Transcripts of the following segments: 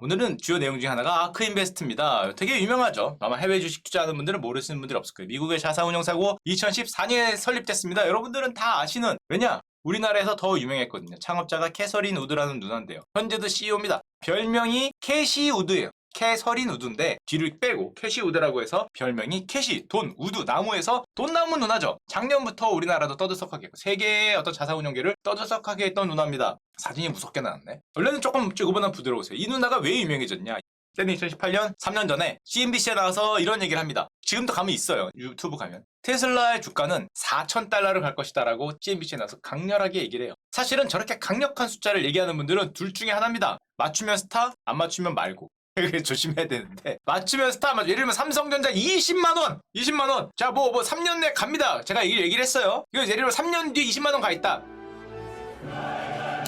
오늘은 주요 내용 중에 하나가 아크인베스트입니다. 되게 유명하죠. 아마 해외 주식 투자하는 분들은 모르시는 분들이 없을 거예요. 미국의 자산운용사고 2014년에 설립됐습니다. 여러분들은 다 아시는, 왜냐? 우리나라에서 더 유명했거든요. 창업자가 캐서린 우드라는 누나인데요. 현재도 CEO입니다. 별명이 캐시 우드예요. 캐서린 우드인데 뒤를 빼고 캐시 우드라고 해서 별명이 캐시, 돈, 우드, 나무에서 돈나무 누나죠. 작년부터 우리나라도 떠들썩하게 했고 세계의 어떤 자산운용계를 떠들썩하게 했던 누나입니다. 사진이 무섭게 나왔네. 원래는 조금 이거보다 부드러우세요. 이 누나가 왜 유명해졌냐? 때는 2018년 3년 전에 CNBC에 나와서 이런 얘기를 합니다. 지금도 가면 있어요. 유튜브 가면. 테슬라의 주가는 4,000달러를 갈 것이다 라고 CNBC에 나와서 강렬하게 얘기를 해요. 사실은 저렇게 강력한 숫자를 얘기하는 분들은 둘 중에 하나입니다. 맞추면 스타, 안 맞추면 말고. 조심해야 되는데 맞추면 스타, 예를 들면 삼성전자 20만원 20만원 자 뭐 3년 내에 갑니다. 제가 얘기를 했어요. 이거 예를 들면 3년 뒤에 20만원 가 있다.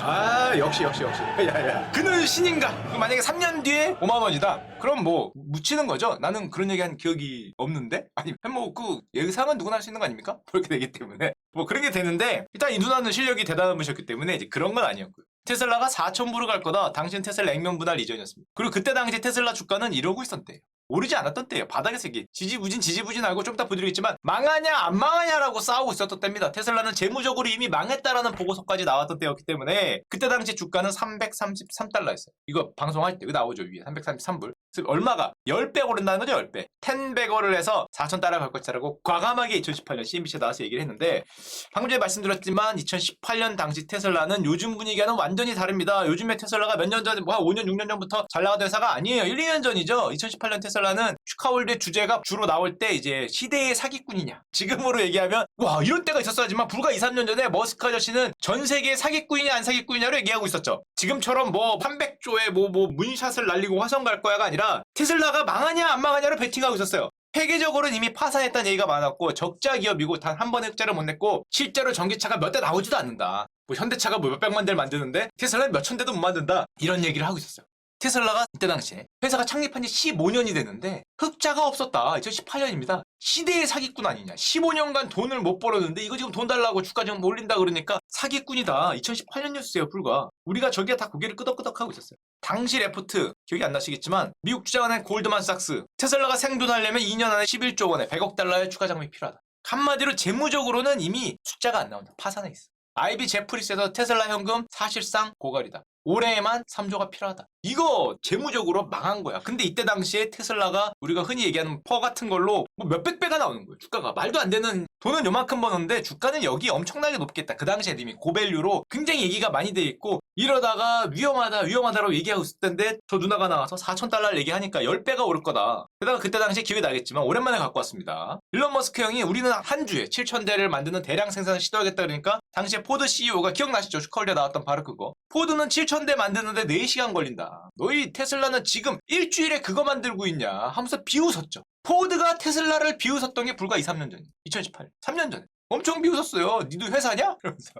아 역시 야야 그는 신인가. 만약에 3년 뒤에 5만원이다 그럼 뭐 묻히는 거죠. 나는 그런 얘기한 기억이 없는데, 아니 뭐 그 예상은 누구나 할 수 있는 거 아닙니까? 그렇게 되기 때문에 뭐 그런 게 되는데, 일단 이 누나는 실력이 대단한 분이셨기 때문에 이제 그런 건 아니었고요. 테슬라가 4,000불을 갈 거다. 당시는 테슬라 액면 분할 이전이었습니다. 그리고 그때 당시 테슬라 주가는 이러고 있었대요. 오르지 않았던 때예요. 바닥에서 이게 지지부진하고 좀 이따 보여드리겠지만 망하냐 안 망하냐라고 싸우고 있었던 때입니다. 테슬라는 재무적으로 이미 망했다라는 보고서까지 나왔던 때였기 때문에 그때 당시 주가는 333달러였어요. 이거 방송할 때 나오죠. 위에 333불. 얼마가 10배 오른다는 거죠. 10배. 10배거를 해서 4,000달러 갈 것이라고 과감하게 2018년 CNBC에 나와서 얘기를 했는데, 방금 전에 말씀드렸지만 2018년 당시 테슬라는 요즘 분위기와는 완전히 다릅니다. 요즘에 테슬라가 몇 년 전에 뭐 한 5년 6년 전부터 잘 나가던 회사가 아니에요. 1, 2년 전이죠. 2018년 테슬라는 슈카월드의 주제가 주로 나올 때 이제 시대의 사기꾼이냐, 지금으로 얘기하면 와 이런 때가 있었어야지만 불과 2, 3년 전에 머스크 아저씨는 전 세계의 사기꾼이냐 안 사기꾼이냐로 얘기하고 있었죠. 지금처럼 뭐 300조에 뭐 문샷을 날리고 화성 갈 거야가 아니라 테슬라가 망하냐 안 망하냐로 베팅하고 있었어요. 회계적으로는 이미 파산했다는 얘기가 많았고 적자 기업이고 단 한 번의 흑자를 못 냈고 실제로 전기차가 몇 대 나오지도 않는다. 뭐 현대차가 뭐 몇백만 대를 만드는데 테슬라는 몇천 대도 못 만든다. 이런 얘기를 하고 있었어요. 테슬라가 이때 당시에 회사가 창립한 지 15년이 됐는데 흑자가 없었다. 2018년입니다. 시대의 사기꾼 아니냐. 15년간 돈을 못 벌었는데 이거 지금 돈 달라고 주가 지금 올린다 그러니까 사기꾼이다. 2018년 뉴스예요. 불과. 우리가 저기에 다 고개를 끄덕끄덕하고 있었어요. 당시 레포트 기억이 안 나시겠지만 미국 투자은행 골드만삭스, 테슬라가 생존하려면 2년 안에 11조 원에 100억 달러의 추가 자금이 필요하다. 한마디로 재무적으로는 이미 숫자가 안 나온다. 파산해 있어. IB 제프리스에서 테슬라 현금 사실상 고갈이다. 올해에만 3조가 필요하다. 이거 재무적으로 망한 거야. 근데 이때 당시에 테슬라가 우리가 흔히 얘기하는 퍼 같은 걸로 뭐 몇백 배가 나오는 거예요. 주가가 말도 안 되는, 돈은 요만큼 버는데 주가는 여기 엄청나게 높겠다. 그 당시에 이미 고밸류로 굉장히 얘기가 많이 돼 있고, 이러다가 위험하다라고 얘기하고 있을 텐데 저 누나가 나와서 4,000달러를 얘기하니까 10배가 오를 거다. 게다가 그때 당시에 기억이 나겠지만 오랜만에 갖고 왔습니다. 일론 머스크 형이 우리는 한 주에 7,000대를 만드는 대량 생산을 시도하겠다 그러니까 당시에 포드 CEO가 기억나시죠? 슈컬리에 나왔던 바로 그거. 포드는 7,000대 만드는데 4시간 걸린다. 너희 테슬라는 지금 일주일에 그거 만들고 있냐 하면서 비웃었죠. 포드가 테슬라를 비웃었던 게 불과 2, 3년 전이에요. 2018년. 3년 전에. 엄청 비웃었어요. 니도 회사냐? 그러면서.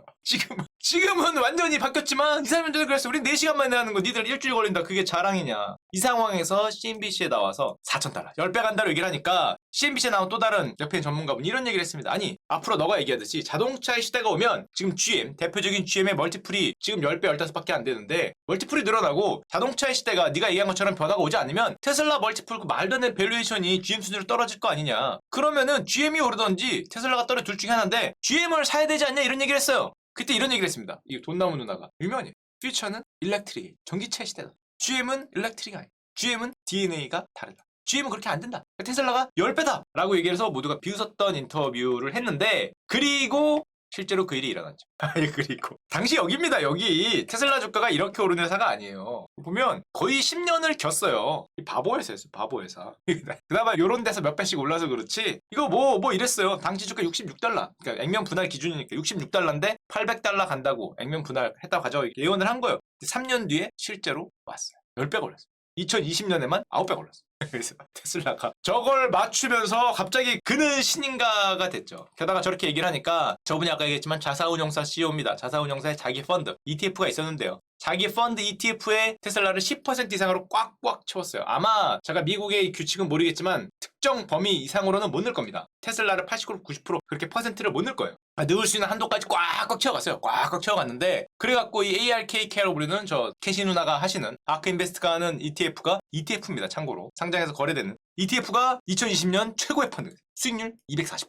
지금은 완전히 바뀌었지만 2, 3년 전에 그랬어. 우리 4시간 만에 하는 거 니들 일주일 걸린다. 그게 자랑이냐. 이 상황에서 CNBC에 나와서 4,000달러 10배 간다로 얘기를 하니까 CNBC에 나온 또 다른 옆에 전문가분이 이런 얘기를 했습니다. 아니 앞으로 너가 얘기하듯이 자동차의 시대가 오면 지금 GM, 대표적인 GM의 멀티플이 지금 10배 15밖에 안 되는데 멀티플이 늘어나고 자동차의 시대가 네가 얘기한 것처럼 변화가 오지 않으면 테슬라 멀티플 그 말도 안 되는 밸류에이션이 GM 수준으로 떨어질 거 아니냐. 그러면은 GM이 오르던지 테슬라가 떨어질 둘 중에 하나인데 GM을 사야 되지 않냐 이런 얘기를 했어요. 그때 이런 얘기를 했습니다. 이 돈나무 누나가 유명해. 퓨처는 일렉트릭, 전기차 시대다. GM은 일렉트릭 아니야. GM은 DNA가 다르다. GM은 그렇게 안 된다. 테슬라가 10배다 라고 얘기해서 모두가 비웃었던 인터뷰를 했는데, 그리고 실제로 그 일이 일어났죠. 그리고 당시 여기입니다. 여기 테슬라 주가가 이렇게 오른 회사가 아니에요. 보면 거의 10년을 겼어요. 바보 회사였어요. 바보 회사. 그나마 요런 데서 몇 배씩 올라서 그렇지 이거 뭐 이랬어요. 당시 주가 66달러. 그러니까 액면 분할 기준이니까 66달러인데 800달러 간다고 액면 분할 했다고 가져가 예언을 한 거예요. 3년 뒤에 실제로 왔어요. 10배 올랐어요. 2020년에만 9배 올랐어요. 그래서 테슬라가 저걸 맞추면서 갑자기 그는 신인가가 됐죠. 게다가 저렇게 얘기를 하니까 저분이 아까 얘기했지만 자사운용사 CEO입니다. 자사운용사의 자기 펀드 ETF가 있었는데요. 자기 펀드 ETF에 테슬라를 10% 이상으로 꽉꽉 채웠어요. 아마 제가 미국의 규칙은 모르겠지만 특정 범위 이상으로는 못 넣을 겁니다. 테슬라를 80% 90% 그렇게 퍼센트를 못 넣을 거예요. 넣을 수 있는 한도까지 꽉꽉 채워갔어요. 꽉꽉 채워갔는데 그래갖고 이 ARKK라고 부르는 저 캐시 누나가 하시는 아크인베스트가 하는 ETF가 ETF입니다. 참고로 상장에서 거래되는 ETF가 2020년 최고의 펀드 수익률 240%.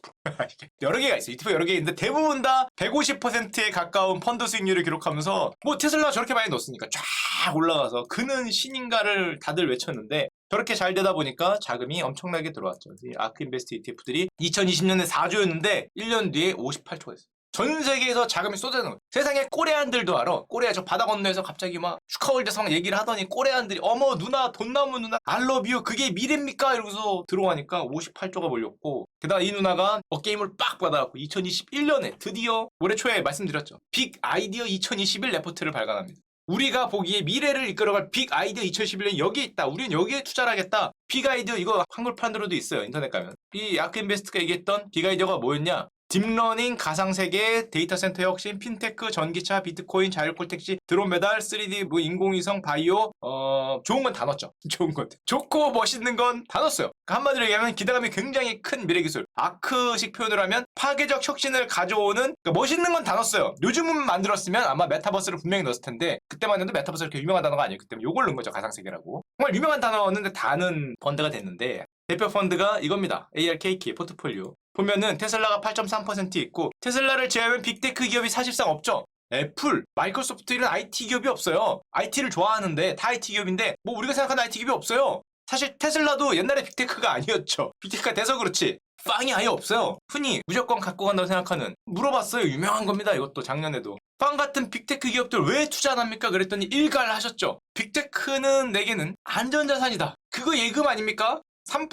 여러 개가 있어요. ETF 여러 개 있는데 대부분 다 150%에 가까운 펀드 수익률을 기록하면서 뭐 테슬라 저렇게 많이 넣었으니까 쫙 올라가서 그는 신인가를 다들 외쳤는데 저렇게 잘 되다 보니까 자금이 엄청나게 들어왔죠. 아크인베스트 ETF들이 2020년에 4조였는데 1년 뒤에 58조가 됐어요. 전 세계에서 자금이 쏟아지는 거예요. 세상에 꼬레안들도 알아. 꼬레아 저 바다 건너에서 갑자기 막 슈카월드에서 막 얘기를 하더니 꼬레안들이 어머 누나 돈나무 누나 알러뷰 그게 미래입니까? 이러고서 들어가니까 58조가 몰렸고 게다가 이 누나가 게임을 빡 받아갖고 2021년에 드디어 올해 초에 말씀드렸죠. 빅 아이디어 2021 레포트를 발간합니다. 우리가 보기에 미래를 이끌어갈 빅 아이디어 2011년 여기에 있다. 우리는 여기에 투자를 하겠다. 빅 아이디어 이거 한글판으로도 있어요. 인터넷 가면. 이 아크인베스트가 얘기했던 빅 아이디어가 뭐였냐? 딥러닝, 가상세계, 데이터 센터의 혁신, 핀테크, 전기차, 비트코인, 자율콜택시, 드론 배달, 3D, 뭐 인공위성, 바이오, 좋은 건 다 넣었죠. 좋은 것. 좋고 멋있는 건 다 넣었어요. 그러니까 한마디로 얘기하면 기대감이 굉장히 큰 미래기술. 아크식 표현을 하면 파괴적 혁신을 가져오는, 그러니까 멋있는 건 다 넣었어요. 요즘은 만들었으면 아마 메타버스를 분명히 넣었을 텐데, 그때만 해도 메타버스가 그렇게 유명한 단어가 아니었기 때문에 요걸 넣은 거죠. 가상세계라고. 정말 유명한 단어였는데 다 넣은 펀드가 됐는데, 대표 펀드가 이겁니다. ARKK 포트폴리오. 보면은 테슬라가 8.3% 있고 테슬라를 제외하면 빅테크 기업이 사실상 없죠. 애플, 마이크로소프트 이런 IT 기업이 없어요. IT를 좋아하는데 다 IT 기업인데 뭐 우리가 생각하는 IT 기업이 없어요. 사실 테슬라도 옛날에 빅테크가 아니었죠. 빅테크가 돼서 그렇지 빵이 아예 없어요. 흔히 무조건 갖고 간다고 생각하는 물어봤어요. 유명한 겁니다. 이것도 작년에도. 빵 같은 빅테크 기업들 왜 투자 안 합니까? 그랬더니 일갈 하셨죠. 빅테크는 내게는 안전자산이다. 그거 예금 아닙니까? 3%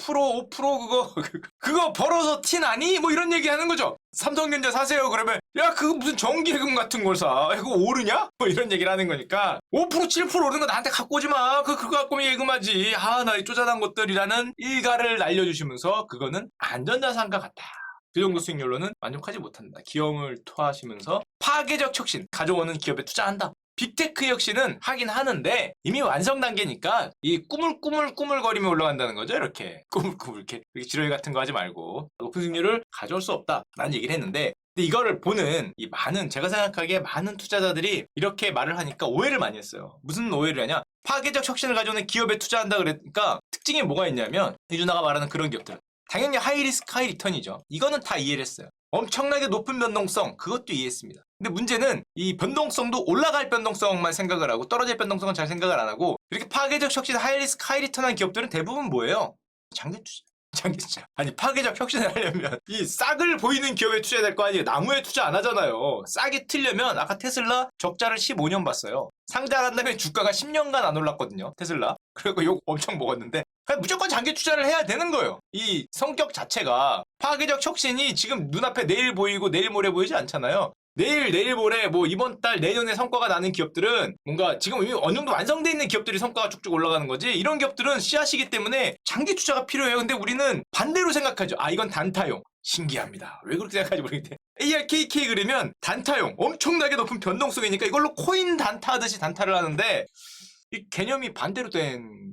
5% 그거 벌어서 티 나니? 뭐 이런 얘기 하는 거죠. 삼성전자 사세요 그러면 야 그거 무슨 정기예금 같은 걸 사. 그거 오르냐? 뭐 이런 얘기를 하는 거니까 5% 7% 오르는 거 나한테 갖고 오지 마. 그거 갖고 예금하지. 나 이 쪼잔한 것들이라는 일가를 날려주시면서 그거는 안전자산과 같다. 그 정도 수익률로는 만족하지 못한다. 기염을 토하시면서 파괴적 혁신 가져오는 기업에 투자한다. 빅테크 혁신은 하긴 하는데 이미 완성 단계니까 이 꾸물거리며 올라간다는 거죠. 이렇게 꾸물꾸물 이렇게 지렁이 같은 거 하지 말고 높은 수익률을 가져올 수 없다 라는 얘기를 했는데 근데 이거를 보는 이 많은 제가 생각하기에 많은 투자자들이 이렇게 말을 하니까 오해를 많이 했어요. 무슨 오해를 하냐? 파괴적 혁신을 가져오는 기업에 투자한다 그러니까 특징이 뭐가 있냐면 이 누나가 말하는 그런 기업들 당연히 하이리스크 하이리턴이죠. 이거는 다 이해를 했어요. 엄청나게 높은 변동성 그것도 이해했습니다. 근데 문제는 이 변동성도 올라갈 변동성만 생각을 하고 떨어질 변동성은 잘 생각을 안 하고 이렇게 파괴적 혁신 하이리스크 하이리턴한 기업들은 대부분 뭐예요? 장기투자. 아니 파괴적 혁신을 하려면 이 싹을 보이는 기업에 투자해야 될 거 아니에요. 나무에 투자 안 하잖아요. 싹이 틀려면 아까 테슬라 적자를 15년 봤어요. 상장을 한 다음에 주가가 10년간 안 올랐거든요. 테슬라. 그리고 욕 엄청 먹었는데 그냥 무조건 장기 투자를 해야 되는 거예요. 이 성격 자체가 파괴적 혁신이 지금 눈앞에 내일 보이고 내일 모레 보이지 않잖아요. 내일 모레 뭐 이번 달 내년에 성과가 나는 기업들은 뭔가 지금 이미 어느 정도 완성돼 있는 기업들이 성과가 쭉쭉 올라가는 거지 이런 기업들은 씨앗이기 때문에 장기 투자가 필요해요. 근데 우리는 반대로 생각하죠. 이건 단타용. 신기합니다. 왜 그렇게 생각하지 모르겠는데 ARKK 그러면 단타용 엄청나게 높은 변동성이니까 이걸로 코인 단타 하듯이 단타를 하는데 이 개념이 반대로 된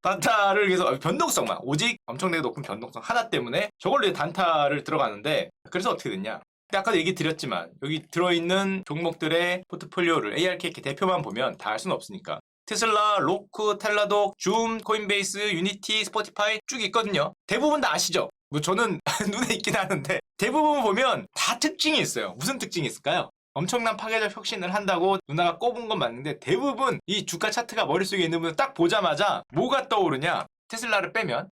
단타를 위해서 변동성만 오직 엄청나게 높은 변동성 하나 때문에 저걸로 단타를 들어가는데 그래서 어떻게 됐냐 근데 아까도 얘기 드렸지만 여기 들어있는 종목들의 포트폴리오를 ARKK 대표만 보면 다 알 수는 없으니까 테슬라, 로크, 텔라독, 줌, 코인베이스, 유니티, 스포티파이 쭉 있거든요. 대부분 다 아시죠? 뭐 저는 눈에 있긴 하는데 대부분 보면 다 특징이 있어요. 무슨 특징이 있을까요? 엄청난 파괴적 혁신을 한다고 누나가 꼽은 건 맞는데 대부분 이 주가 차트가 머릿속에 있는 분은 딱 보자마자 뭐가 떠오르냐? 테슬라를 빼면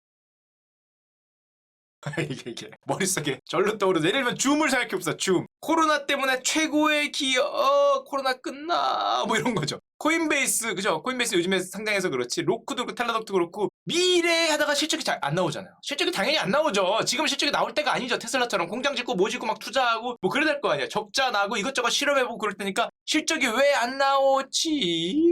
이게 머릿속에 절로 떠오르죠. 예를 들면 줌을 생각해봅시다. 줌. 코로나 때문에 최고의 기업 코로나 끝나 뭐 이런 거죠. 코인베이스 그죠? 코인베이스 요즘에 상장해서 그렇지 로크도 그렇고 텔라독도 그렇고 미래 하다가 실적이 잘 안 나오잖아요. 실적이 당연히 안 나오죠. 지금 실적이 나올 때가 아니죠. 테슬라처럼 공장 짓고 뭐 짓고 막 투자하고 뭐 그래야 될 거 아니야. 적자 나고 이것저것 실험해보고 그럴 테니까 실적이 왜 안 나오지?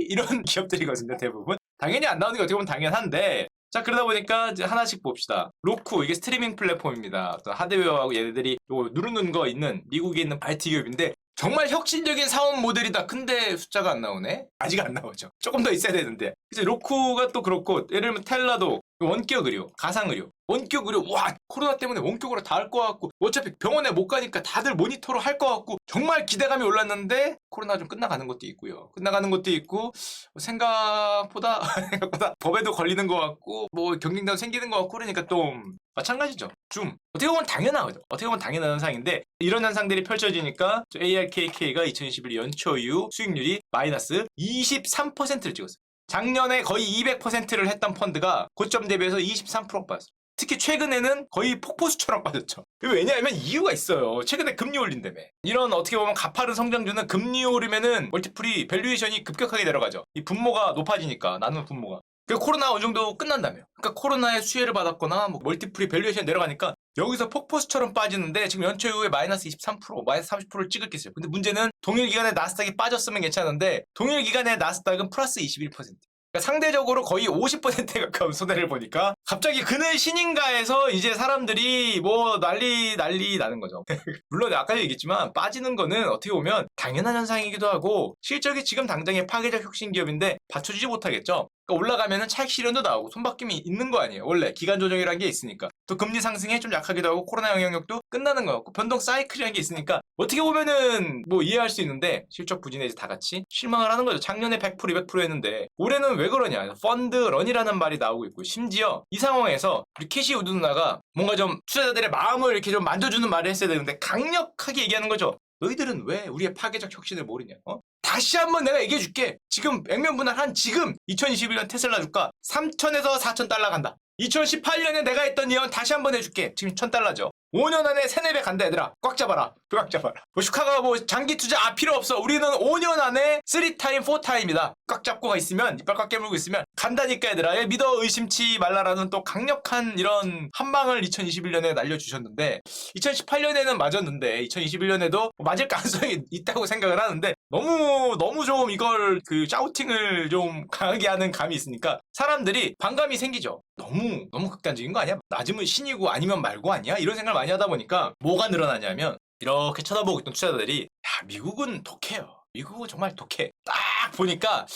이런 기업들이거든요. 대부분. 당연히 안 나오는 게 어떻게 보면 당연한데 자 그러다 보니까 이제 하나씩 봅시다. 로쿠 이게 스트리밍 플랫폼입니다. 하드웨어하고 얘네들이 요거 누르는 거 있는 미국에 있는 IT 기업인데 정말 혁신적인 사업 모델이다. 근데 숫자가 안 나오네? 아직 안 나오죠. 조금 더 있어야 되는데. 그래서 로쿠가 또 그렇고, 예를 들면 텔라도 원격 의료, 가상 의료. 원격 의료, 와, 코로나 때문에 원격으로 다 할 것 같고, 어차피 병원에 못 가니까 다들 모니터로 할 것 같고, 정말 기대감이 올랐는데, 코로나 좀 끝나가는 것도 있고요. 끝나가는 것도 있고, 생각보다 법에도 걸리는 것 같고, 뭐 경쟁자도 생기는 것 같고, 그러니까 좀 마찬가지죠. 좀 어떻게 보면 당연하죠. 어떻게 보면 당연한 현상인데, 이런 현상들이 펼쳐지니까 ARKK가 2021 연초 이후 수익률이 마이너스 23%를 찍었어요. 작년에 거의 200%를 했던 펀드가 고점 대비해서 23% 빠졌어요. 특히 최근에는 거의 폭포수처럼 빠졌죠. 왜냐하면 이유가 있어요. 최근에 금리 올린다며. 이런 어떻게 보면 가파른 성장주는 금리 오르면은 멀티플이 밸류에이션이 급격하게 내려가죠. 이 분모가 높아지니까, 나누는 분모가. 그 코로나 어느 정도 끝난다며. 그러니까 코로나에 수혜를 받았거나 뭐 멀티플이 밸류에이션 내려가니까 여기서 폭포수처럼 빠지는데 지금 연초 이후에 마이너스 23%, 마이너스 30%를 찍었겠어요. 근데 문제는 동일 기간에 나스닥이 빠졌으면 괜찮은데 동일 기간에 나스닥은 플러스 21%. 그러니까 상대적으로 거의 50%에 가까운 손해를 보니까 갑자기 그늘 신인가에서 이제 사람들이 뭐 난리 나는 거죠. 물론 아까 얘기했지만 빠지는 거는 어떻게 보면 당연한 현상이기도 하고 실적이 지금 당장의 파괴적 혁신 기업인데 받쳐주지 못하겠죠. 그러니까 올라가면은 차익 실현도 나오고 손바뀜이 있는 거 아니에요. 원래 기간 조정이라는 게 있으니까. 또 금리 상승에 좀 약하기도 하고 코로나 영향력도 끝나는 거 같고 변동 사이클이라는 게 있으니까 어떻게 보면은 뭐 이해할 수 있는데 실적 부진에 이제 다 같이 실망을 하는 거죠. 작년에 100% 200% 했는데 올해는 왜 그러냐. 펀드 런이라는 말이 나오고 있고 심지어 이 상황에서 우리 캐시 우드 누나가 뭔가 좀 투자자들의 마음을 이렇게 좀 만져주는 말을 했어야 되는데 강력하게 얘기하는 거죠. 너희들은 왜 우리의 파괴적 혁신을 모르냐? 다시 한번 내가 얘기해 줄게. 지금 액면분할한 지금 2021년 테슬라 주가 3,000에서 4,000달러 간다. 2018년에 내가 했던 예언 다시 한번 해줄게. 지금 1,000달러죠. 5년 안에 3, 4배 간다 얘들아. 꽉 잡아라. 꽉 잡아라. 뭐 슈카가 뭐 장기 투자 필요 없어. 우리는 5년 안에 3타임, 4타임이다. 꽉 잡고 있으면 이빨 꽉 깨물고 있으면 간다니까 얘들아. 믿어 의심치 말라라는 또 강력한 이런 한방을 2021년에 날려주셨는데 2018년에는 맞았는데 2021년에도 맞을 가능성이 있다고 생각을 하는데 너무 좀 이걸 그 샤우팅을 좀 강하게 하는 감이 있으니까 사람들이 반감이 생기죠. 너무 극단적인 거 아니야? 낮으면 신이고 아니면 말고 아니야? 이런 생각을 많이 하다 보니까 뭐가 늘어나냐면 이렇게 쳐다보고 있던 투자자들이 야 미국은 독해요. 미국은 정말 독해. 딱 보니까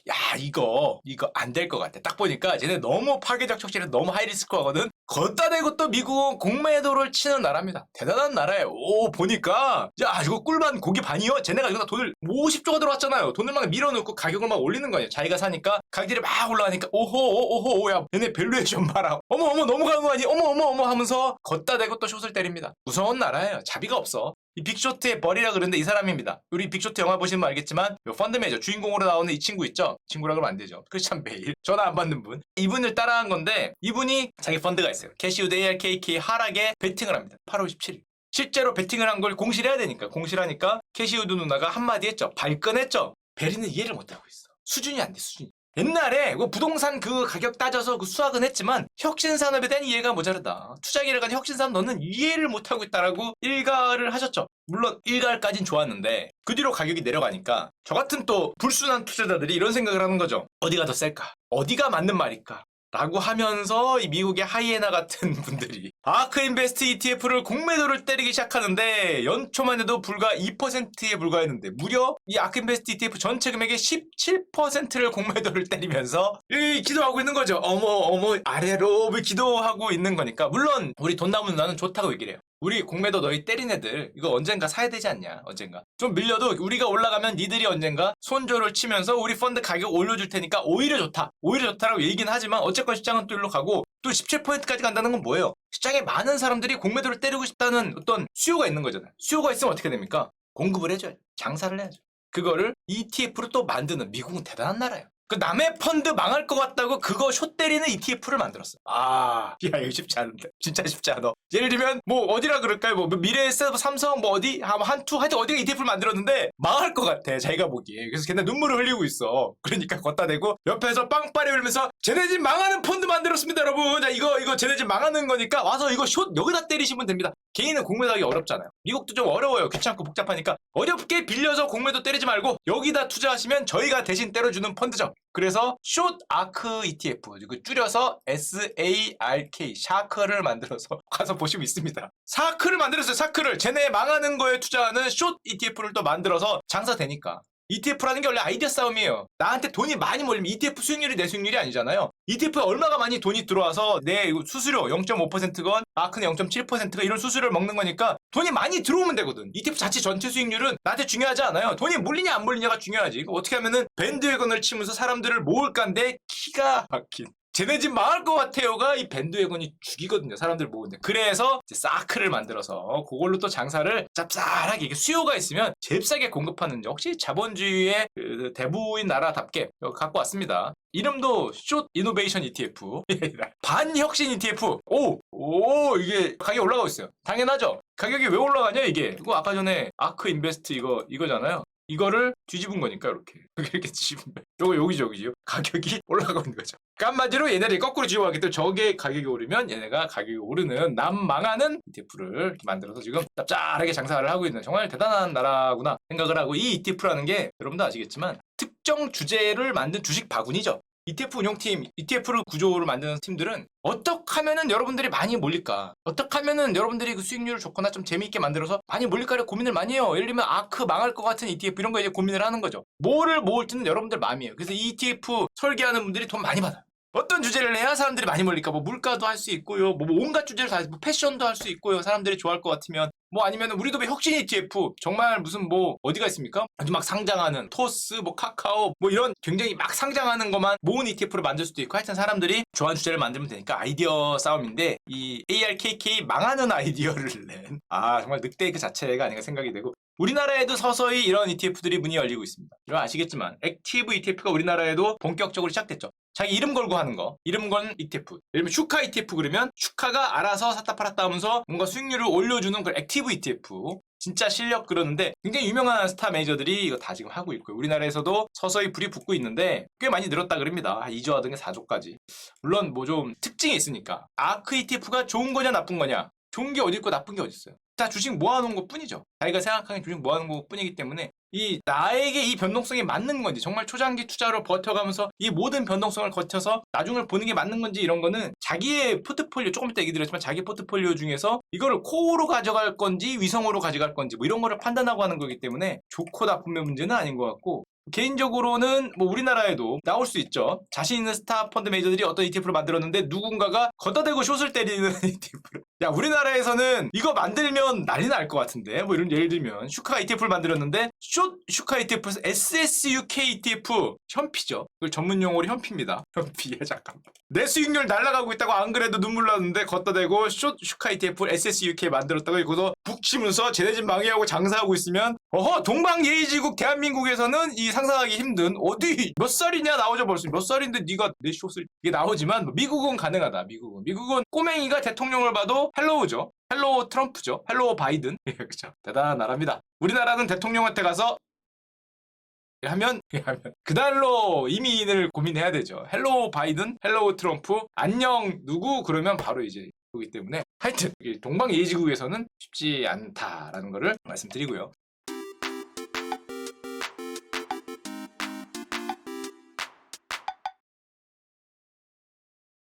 야 이거 안 될 것 같아. 딱 보니까 쟤네 너무 파괴적 혁신에 너무 하이리스크 하거든. 걷다 대고 또 미국은 공매도를 치는 나라입니다. 대단한 나라예요. 오 보니까 야 이거 꿀반 고기 반이요? 쟤네가 여기다 돈을 50조가 들어왔잖아요. 돈을 막 밀어넣고 가격을 막 올리는 거예요. 자기가 사니까 가격들이 막 올라가니까 오호 야 얘네 밸류에이션 봐라. 어머 넘어가는 거 아니? 어머 하면서 걷다 대고 또 숏을 때립니다. 무서운 나라예요. 자비가 없어. 이 빅쇼트의 벌이라 그러는데 이 사람입니다. 우리 빅쇼트 영화 보시면 알겠지만 펀드 매니저 주인공으로 나오는 이 친구 있죠? 친구라 그러면 안 되죠. 크리스찬 베일. 전화 안 받는 분. 이분을 따라한 건데 이분이 자기 펀드가 있어요. 캐시우드 ARKK 하락에 베팅을 합니다. 8월 17일. 실제로 베팅을 한 걸 공시를 해야 되니까 공시라니까 캐시우드 누나가 한마디 했죠. 발끈했죠. 베리는 이해를 못하고 있어. 수준이 안 돼. 수준이. 옛날에 부동산 그 가격 따져서 그 수학은 했지만 혁신산업에 대한 이해가 모자르다. 투자기를 가진 혁신산업 너는 이해를 못하고 있다라고 일가를 하셨죠. 물론 일가까진 좋았는데 그 뒤로 가격이 내려가니까 저 같은 또 불순한 투자자들이 이런 생각을 하는 거죠. 어디가 더 셀까? 어디가 맞는 말일까? 라고 하면서 이 미국의 하이에나 같은 분들이 아크 인베스트 ETF를 공매도를 때리기 시작하는데 연초만 해도 불과 2%에 불과했는데 무려 이 아크 인베스트 ETF 전체 금액의 17%를 공매도를 때리면서 기도하고 있는 거죠. 어머 아래로 기도하고 있는 거니까 물론 우리 돈 남은 누나는 좋다고 얘기를 해요. 우리 공매도 너희 때린 애들 이거 언젠가 사야 되지 않냐. 언젠가 좀 밀려도 우리가 올라가면 니들이 언젠가 손절을 치면서 우리 펀드 가격 올려줄 테니까 오히려 좋다라고 얘기는 하지만 어쨌건 시장은 또 일로 가고 또 17%까지 간다는 건 뭐예요? 시장에 많은 사람들이 공매도를 때리고 싶다는 어떤 수요가 있는 거잖아요. 수요가 있으면 어떻게 됩니까? 공급을 해줘야죠. 장사를 해야죠. 그거를 ETF로 또 만드는 미국은 대단한 나라예요. 그 남의 펀드 망할 것 같다고 그거 숏 때리는 ETF를 만들었어. 야 이거 쉽지 않은데. 진짜 쉽지 않아. 예를 들면 뭐 어디라 그럴까요? 뭐 미래에셋, 삼성 뭐 어디 하여튼 어디가 ETF를 만들었는데 망할 것 같아. 자기가 보기에. 그래서 걔네 눈물을 흘리고 있어. 그러니까 걷다 대고 옆에서 빵빠레 울면서 쟤네 집 망하는 펀드 만들었습니다 여러분. 자 이거 쟤네 집 망하는 거니까 와서 이거 숏 여기다 때리시면 됩니다. 개인은 공매도하기 어렵잖아요. 미국도 좀 어려워요. 귀찮고 복잡하니까 어렵게 빌려서 공매도 때리지 말고 여기다 투자하시면 저희가 대신 때려주는 펀드죠. 그래서 숏 아크 ETF, 그 줄여서 SARK, 샤크를 만들어서 가서 보시면 있습니다. 사크를 만들었어요. 사크를. 쟤네 망하는 거에 투자하는 숏 ETF를 또 만들어서 장사되니까. ETF라는 게 원래 아이디어 싸움이에요. 나한테 돈이 많이 몰리면 ETF 수익률이 내 수익률이 아니잖아요. ETF에 얼마가 많이 돈이 들어와서 내 수수료 0.5%건 아크는 0.7%가 이런 수수료를 먹는 거니까 돈이 많이 들어오면 되거든. ETF 자체 전체 수익률은 나한테 중요하지 않아요. 돈이 몰리냐 안 몰리냐가 중요하지. 어떻게 하면은 밴드웨건을 치면서 사람들을 모을까인데 기가 막힌. 쟤네 집 망할 것 같아요가 이 밴드웨건이 죽이거든요. 사람들 모으는데. 그래서 이제 사크를 만들어서 그걸로 또 장사를 짭짤하게 이게 수요가 있으면 잽싸게 공급하는 역시 자본주의의 그 대부인 나라답게 갖고 왔습니다. 이름도 숏 이노베이션 ETF. 반혁신 ETF. 오, 이게 가격이 올라가고 있어요. 당연하죠. 가격이 왜 올라가냐 이게. 이거 아까 전에 아크 인베스트 이거잖아요. 이거를 뒤집은 거니까 이렇게 뒤집은 거예요. 요거 여기죠. 가격이 올라가고 있는 거죠. 깐마디로 얘네들이 거꾸로 뒤집어가기 때문에 저게 가격이 오르면 얘네가 가격이 오르는 남 망하는 ETF를 만들어서 지금 짭짤하게 장사를 하고 있는 정말 대단한 나라구나 생각을 하고 이 ETF라는 게 여러분도 아시겠지만 특정 주제를 만든 주식 바구니죠. ETF 운용팀, ETF를 구조를 만드는 팀들은 어떻게 하면은 여러분들이 많이 몰릴까? 어떻게 하면은 여러분들이 그 수익률을 좋거나 좀 재미있게 만들어서 많이 몰릴까를 고민을 많이 해요. 예를 들면 아크 망할 것 같은 ETF 이런 거 이제 고민을 하는 거죠. 뭐를 모을지는 여러분들 마음이에요. 그래서 이 ETF 설계하는 분들이 돈 많이 받아요. 어떤 주제를 해야 사람들이 많이 몰릴까? 뭐 물가도 할 수 있고요. 뭐 온갖 주제를 다 뭐 패션도 할 수 있고요. 사람들이 좋아할 것 같으면 뭐 아니면 우리도 혁신 ETF 정말 무슨 뭐 어디가 있습니까? 아주 막 상장하는 토스 뭐 카카오 뭐 이런 굉장히 막 상장하는 것만 모은 ETF를 만들 수도 있고 하여튼 사람들이 좋아하는 주제를 만들면 되니까 아이디어 싸움인데 이 ARKK 망하는 아이디어를 낸 정말 늑대 그 자체가 아닌가 생각이 되고 우리나라에도 서서히 이런 ETF들이 문이 열리고 있습니다. 여러분 아시겠지만 액티브 ETF가 우리나라에도 본격적으로 시작됐죠. 자기 이름 걸고 하는 거. 이름 건 ETF. 예를 들면 슈카 ETF 그러면 슈카가 알아서 샀다 팔았다 하면서 뭔가 수익률을 올려주는 그 액티브 ETF. 진짜 실력 그러는데 굉장히 유명한 스타 매니저들이 이거 다 지금 하고 있고요. 우리나라에서도 서서히 불이 붙고 있는데 꽤 많이 늘었다 그럽니다. 2조 하등에 4조까지. 물론 뭐 좀 특징이 있으니까. 아크 ETF가 좋은 거냐 나쁜 거냐. 좋은 게 어디 있고 나쁜 게 어디 있어요. 다 주식 모아놓은 것 뿐이죠. 자기가 생각하기엔 주식 모아놓은 것 뿐이기 때문에 이 나에게 이 변동성이 맞는 건지 정말 초장기 투자로 버텨가면서 이 모든 변동성을 거쳐서 나중을 보는 게 맞는 건지 이런 거는 자기의 포트폴리오 조금 이따 얘기 드렸지만 자기 포트폴리오 중에서 이거를 코어로 가져갈 건지 위성으로 가져갈 건지 뭐 이런 거를 판단하고 하는 거기 때문에 좋고 나쁨의 문제는 아닌 것 같고 개인적으로는 뭐 우리나라에도 나올 수 있죠. 자신 있는 스타 펀드 매니저들이 어떤 ETF를 만들었는데 누군가가 걷다 대고 숏을 때리는 ETF를 야 우리나라에서는 이거 만들면 난리 날 것 같은데 뭐 이런 예를 들면 슈카 ETF를 만들었는데 슈카 ETF에서 SSUK ETF 현피죠. 그걸 전문 용어로 현피입니다. 현피 잠깐만 내 수익률 날아가고 있다고 안 그래도 눈물 나는데 걷다 대고 슈카 ETF SSUK 만들었다고 이거서 북치면서 쟤네 집 망해하고 장사하고 있으면 동방예의지국 대한민국에서는 이 상상하기 힘든 어디 몇 살이냐 나오죠 벌써 몇 살인데 네가 내 숏을 이게 나오지만 미국은 가능하다. 미국은 꼬맹이가 대통령을 봐도 헬로우죠. 헬로우 트럼프죠. 헬로우 바이든. 그렇죠. 대단한 나라입니다. 우리나라는 대통령한테 가서 하면 그달로 이민을 고민해야 되죠. 헬로우 바이든, 헬로우 트럼프, 안녕 누구 그러면 바로 이제 그렇기 때문에 하여튼 동방예의지국에서는 쉽지 않다라는 거를 말씀드리고요.